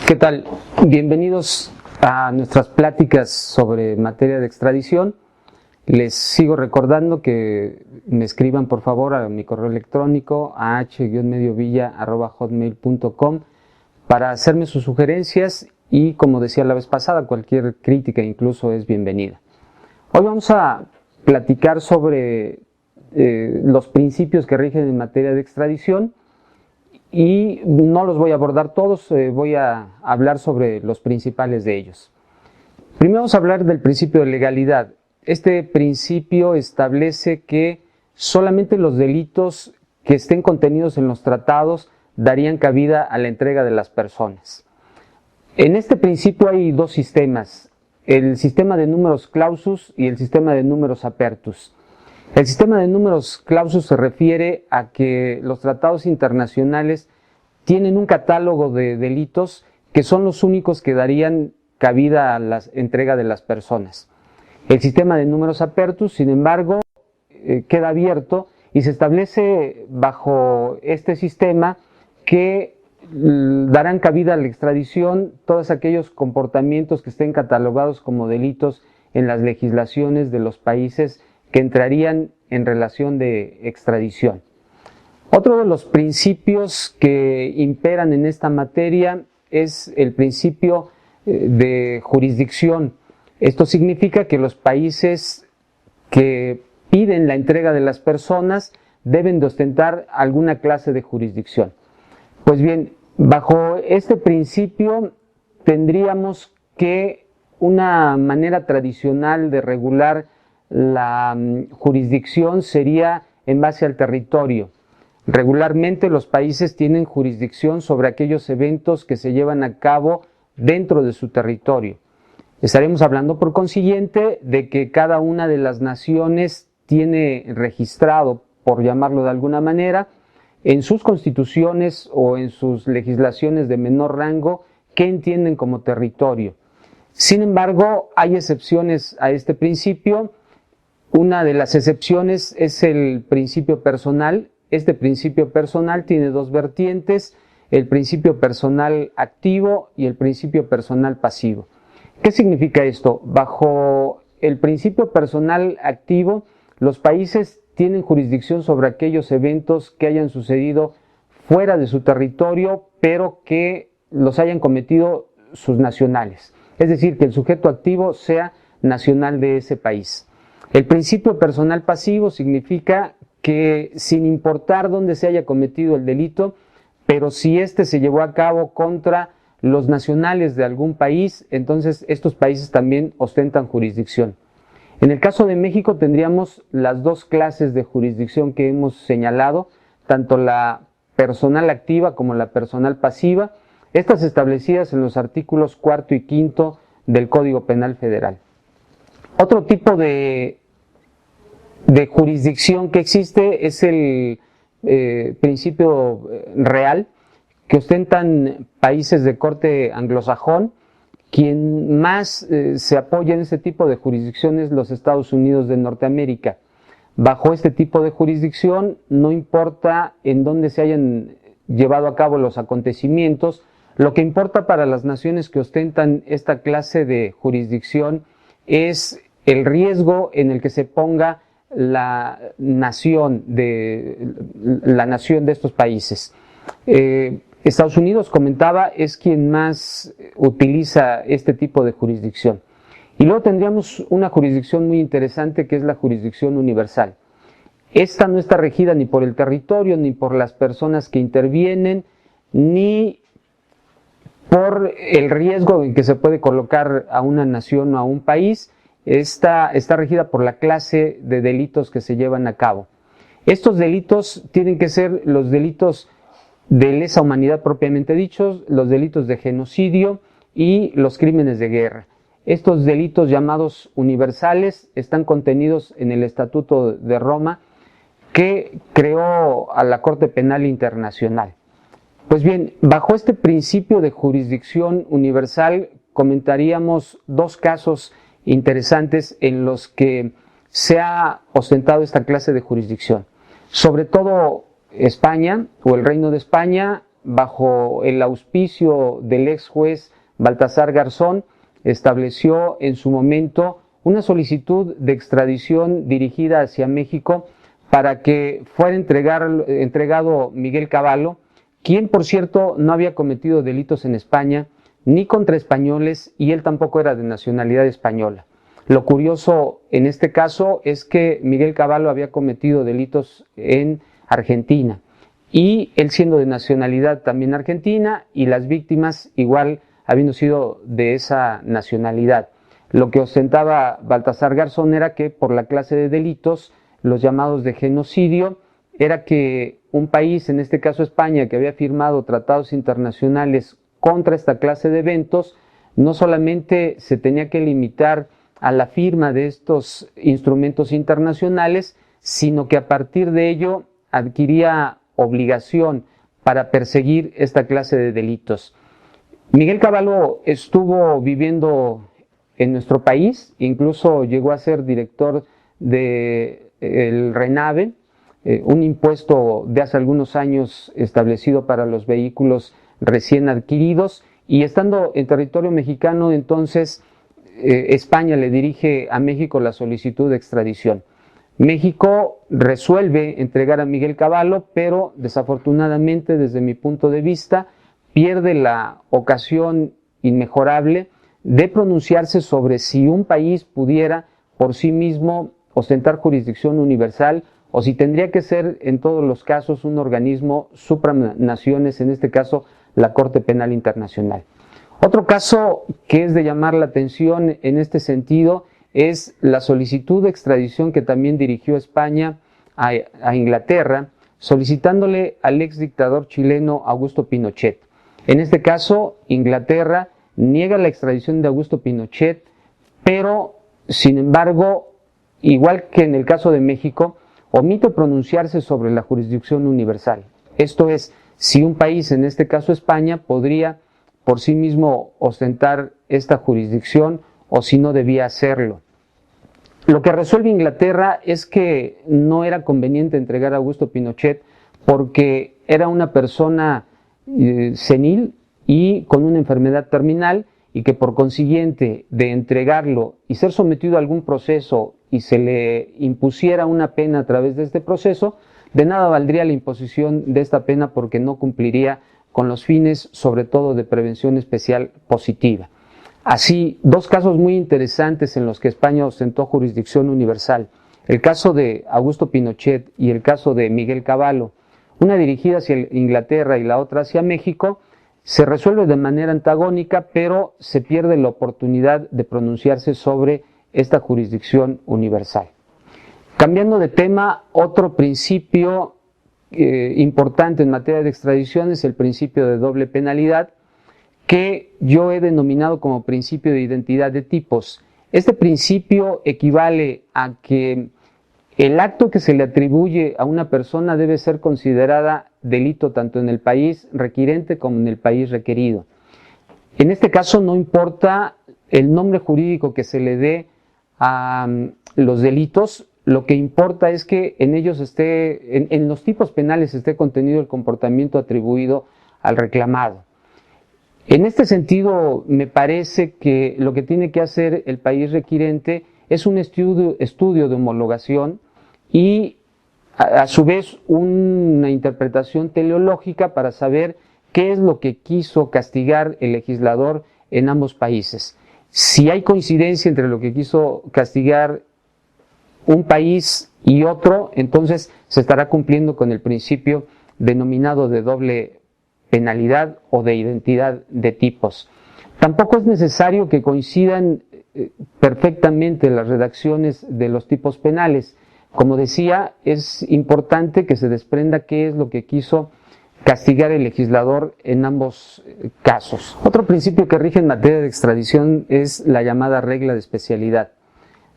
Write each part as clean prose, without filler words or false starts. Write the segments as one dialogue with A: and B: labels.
A: ¿Qué tal? Bienvenidos a nuestras pláticas sobre materia de extradición. Les sigo recordando que me escriban por favor a mi correo electrónico a h-mediovilla@hotmail.com para hacerme sus sugerencias y, como decía la vez pasada, cualquier crítica incluso es bienvenida. Hoy vamos a platicar sobre los principios que rigen en materia de extradición. Y no los voy a abordar todos, voy a hablar sobre los principales de ellos. Primero vamos a hablar del principio de legalidad. Este principio establece que solamente los delitos que estén contenidos en los tratados darían cabida a la entrega de las personas. En este principio hay dos sistemas, el sistema de numerus clausus y el sistema de numerus apertus. El sistema de numerus clausus se refiere a que los tratados internacionales tienen un catálogo de delitos que son los únicos que darían cabida a la entrega de las personas. El sistema de numerus apertus, sin embargo, queda abierto y se establece bajo este sistema que darán cabida a la extradición todos aquellos comportamientos que estén catalogados como delitos en las legislaciones de los países que entrarían en relación de extradición. Otro de los principios que imperan en esta materia es el principio de jurisdicción. Esto significa que los países que piden la entrega de las personas deben de ostentar alguna clase de jurisdicción. Pues bien, bajo este principio tendríamos que una manera tradicional de regular la jurisdicción sería en base al territorio. Regularmente los países tienen jurisdicción sobre aquellos eventos que se llevan a cabo dentro de su territorio. Estaremos hablando, por consiguiente, de que cada una de las naciones tiene registrado, por llamarlo de alguna manera, en sus constituciones o en sus legislaciones de menor rango, qué entienden como territorio. Sin embargo, hay excepciones a este principio. Una de las excepciones es el principio personal. Este principio personal tiene dos vertientes, el principio personal activo y el principio personal pasivo. ¿Qué significa esto? Bajo el principio personal activo, los países tienen jurisdicción sobre aquellos eventos que hayan sucedido fuera de su territorio, pero que los hayan cometido sus nacionales. Es decir, que el sujeto activo sea nacional de ese país. El principio personal pasivo significa que sin importar dónde se haya cometido el delito, pero si éste se llevó a cabo contra los nacionales de algún país, entonces estos países también ostentan jurisdicción. En el caso de México tendríamos las dos clases de jurisdicción que hemos señalado, tanto la personal activa como la personal pasiva, estas establecidas en los artículos 4 y 5 del Código Penal Federal. Otro tipo de jurisdicción que existe es el principio real, que ostentan países de corte anglosajón. Quien más se apoya en este tipo de jurisdicción es los Estados Unidos de Norteamérica. Bajo este tipo de jurisdicción, no importa en dónde se hayan llevado a cabo los acontecimientos, lo que importa para las naciones que ostentan esta clase de jurisdicción es el riesgo en el que se ponga la nación de estos países. Estados Unidos, comentaba, es quien más utiliza este tipo de jurisdicción. Y luego tendríamos una jurisdicción muy interesante que es la jurisdicción universal. Esta no está regida ni por el territorio, ni por las personas que intervienen, ni por el riesgo en que se puede colocar a una nación o a un país. Está regida por la clase de delitos que se llevan a cabo. Estos delitos tienen que ser los delitos de lesa humanidad propiamente dichos, los delitos de genocidio y los crímenes de guerra. Estos delitos llamados universales están contenidos en el Estatuto de Roma que creó a la Corte Penal Internacional. Pues bien, bajo este principio de jurisdicción universal comentaríamos dos casos interesantes en los que se ha ostentado esta clase de jurisdicción. Sobre todo España o el Reino de España bajo el auspicio del ex juez Baltasar Garzón, estableció en su momento una solicitud de extradición dirigida hacia México para que fuera entregado Miguel Cavallo, quien, por cierto, no había cometido delitos en España, ni contra españoles, y él tampoco era de nacionalidad española. Lo curioso en este caso es que Miguel Cavallo había cometido delitos en Argentina, y él siendo de nacionalidad también argentina, y las víctimas igual habiendo sido de esa nacionalidad. Lo que ostentaba Baltasar Garzón era que por la clase de delitos, los llamados de genocidio, era que un país, en este caso España, que había firmado tratados internacionales contra esta clase de eventos, no solamente se tenía que limitar a la firma de estos instrumentos internacionales, sino que a partir de ello adquiría obligación para perseguir esta clase de delitos. Miguel Cavallo estuvo viviendo en nuestro país, incluso llegó a ser director del RENAVE, un impuesto de hace algunos años establecido para los vehículos recién adquiridos, y estando en territorio mexicano, entonces España le dirige a México la solicitud de extradición. México resuelve entregar a Miguel Cavallo, pero desafortunadamente, desde mi punto de vista, pierde la ocasión inmejorable de pronunciarse sobre si un país pudiera por sí mismo ostentar jurisdicción universal o si tendría que ser en todos los casos un organismo supranaciones, en este caso la Corte Penal Internacional. Otro caso que es de llamar la atención en este sentido es la solicitud de extradición que también dirigió España a Inglaterra, solicitándole al ex dictador chileno Augusto Pinochet. En este caso, Inglaterra niega la extradición de Augusto Pinochet, pero, sin embargo, igual que en el caso de México, omite pronunciarse sobre la jurisdicción universal. Esto es, si un país, en este caso España, podría por sí mismo ostentar esta jurisdicción o si no debía hacerlo. Lo que resuelve Inglaterra es que no era conveniente entregar a Augusto Pinochet porque era una persona senil y con una enfermedad terminal, y que por consiguiente de entregarlo y ser sometido a algún proceso y se le impusiera una pena a través de este proceso, de nada valdría la imposición de esta pena porque no cumpliría con los fines, sobre todo de prevención especial positiva. Así, dos casos muy interesantes en los que España ostentó jurisdicción universal: el caso de Augusto Pinochet y el caso de Miguel Cavallo, una dirigida hacia Inglaterra y la otra hacia México, se resuelve de manera antagónica, pero se pierde la oportunidad de pronunciarse sobre esta jurisdicción universal. Cambiando de tema, otro principio importante en materia de extradición es el principio de doble penalidad, que yo he denominado como principio de identidad de tipos. Este principio equivale a que el acto que se le atribuye a una persona debe ser considerada delito tanto en el país requirente como en el país requerido. En este caso no importa el nombre jurídico que se le dé a los delitos, lo que importa es que en ellos en los tipos penales esté contenido el comportamiento atribuido al reclamado. En este sentido, me parece que lo que tiene que hacer el país requirente es un estudio de homologación y a su vez una interpretación teleológica para saber qué es lo que quiso castigar el legislador en ambos países. Si hay coincidencia entre lo que quiso castigar un país y otro, entonces se estará cumpliendo con el principio denominado de doble penalidad o de identidad de tipos. Tampoco es necesario que coincidan perfectamente las redacciones de los tipos penales. Como decía, es importante que se desprenda qué es lo que quiso castigar el legislador en ambos casos. Otro principio que rige en materia de extradición es la llamada regla de especialidad.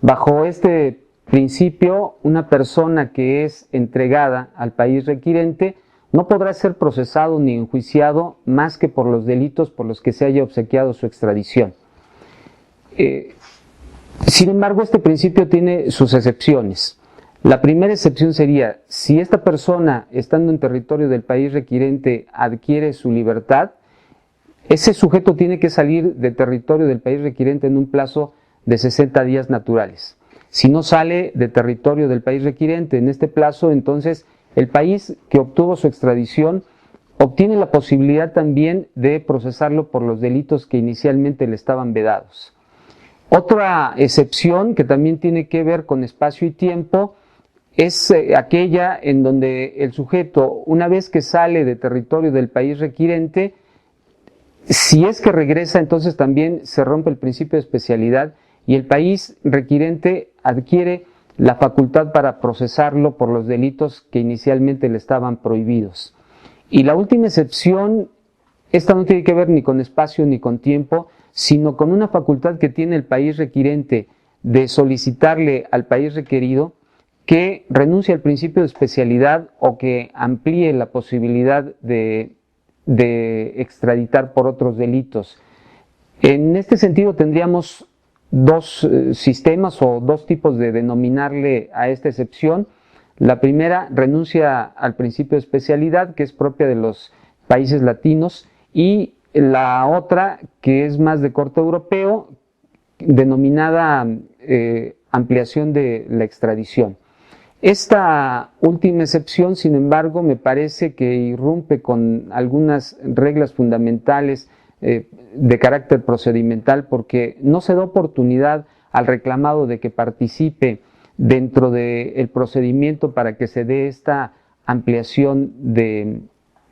A: Bajo este principio, una persona que es entregada al país requirente no podrá ser procesado ni enjuiciado más que por los delitos por los que se haya obsequiado su extradición. Sin embargo, este principio tiene sus excepciones. La primera excepción sería, si esta persona, estando en territorio del país requirente, adquiere su libertad, ese sujeto tiene que salir de territorio del país requirente en un plazo de 60 días naturales. Si no sale de territorio del país requirente en este plazo, entonces el país que obtuvo su extradición obtiene la posibilidad también de procesarlo por los delitos que inicialmente le estaban vedados. Otra excepción que también tiene que ver con espacio y tiempo es aquella en donde el sujeto, una vez que sale de territorio del país requirente, si es que regresa, entonces también se rompe el principio de especialidad y el país requirente adquiere la facultad para procesarlo por los delitos que inicialmente le estaban prohibidos. Y la última excepción, esta no tiene que ver ni con espacio ni con tiempo, sino con una facultad que tiene el país requirente de solicitarle al país requerido que renuncie al principio de especialidad o que amplíe la posibilidad de extraditar por otros delitos. En este sentido tendríamos dos sistemas o dos tipos de denominarle a esta excepción. La primera, renuncia al principio de especialidad, que es propia de los países latinos, y la otra, que es más de corte europeo, denominada ampliación de la extradición. Esta última excepción, sin embargo, me parece que irrumpe con algunas reglas fundamentales de carácter procedimental, porque no se da oportunidad al reclamado de que participe dentro del procedimiento para que se dé esta ampliación de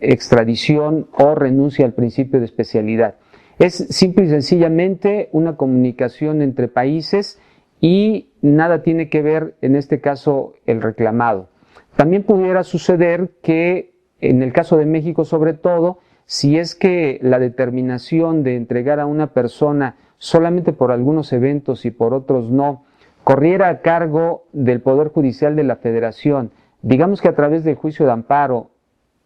A: extradición o renuncia al principio de especialidad. Es simple y sencillamente una comunicación entre países y nada tiene que ver, en este caso, el reclamado. También pudiera suceder que, en el caso de México sobre todo, si es que la determinación de entregar a una persona solamente por algunos eventos y por otros no, corriera a cargo del Poder Judicial de la Federación, digamos que a través del juicio de amparo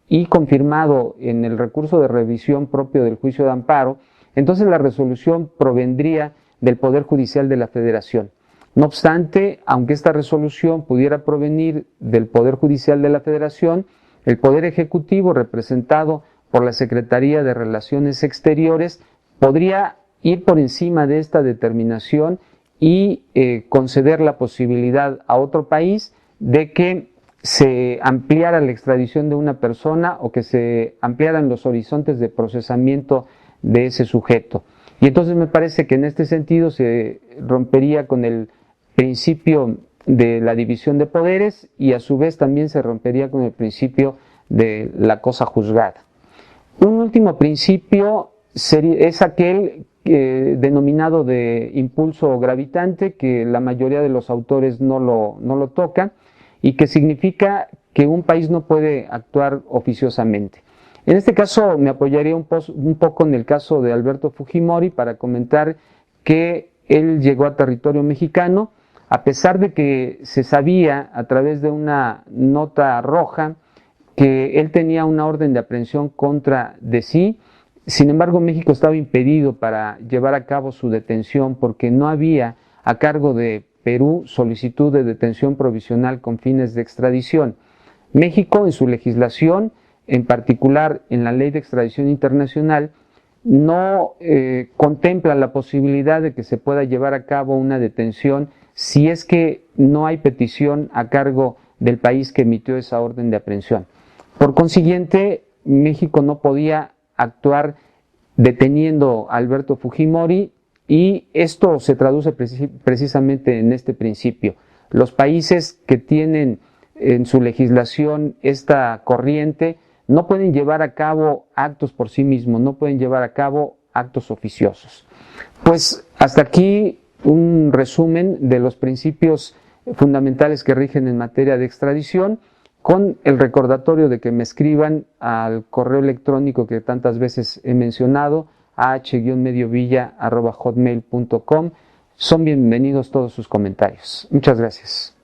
A: y confirmado en el recurso de revisión propio del juicio de amparo, entonces la resolución provendría del Poder Judicial de la Federación. No obstante, aunque esta resolución pudiera provenir del Poder Judicial de la Federación, el Poder Ejecutivo, representado por la Secretaría de Relaciones Exteriores, podría ir por encima de esta determinación y conceder la posibilidad a otro país de que se ampliara la extradición de una persona o que se ampliaran los horizontes de procesamiento de ese sujeto. Y entonces me parece que en este sentido se rompería con el principio de la división de poderes y a su vez también se rompería con el principio de la cosa juzgada. Un último principio es aquel denominado de impulso gravitante, que la mayoría de los autores no lo tocan, y que significa que un país no puede actuar oficiosamente. En este caso me apoyaría un poco en el caso de Alberto Fujimori para comentar que él llegó a territorio mexicano, a pesar de que se sabía a través de una nota roja que él tenía una orden de aprehensión contra de sí. Sin embargo, México estaba impedido para llevar a cabo su detención porque no había a cargo de Perú solicitud de detención provisional con fines de extradición. México, en su legislación, en particular en la Ley de Extradición Internacional, no contempla la posibilidad de que se pueda llevar a cabo una detención si es que no hay petición a cargo del país que emitió esa orden de aprehensión. Por consiguiente, México no podía actuar deteniendo a Alberto Fujimori, y esto se traduce precisamente en este principio. Los países que tienen en su legislación esta corriente no pueden llevar a cabo actos por sí mismos, no pueden llevar a cabo actos oficiosos. Pues hasta aquí un resumen de los principios fundamentales que rigen en materia de extradición, con el recordatorio de que me escriban al correo electrónico que tantas veces he mencionado, ah-mediovilla@hotmail.com. Son bienvenidos todos sus comentarios. Muchas gracias.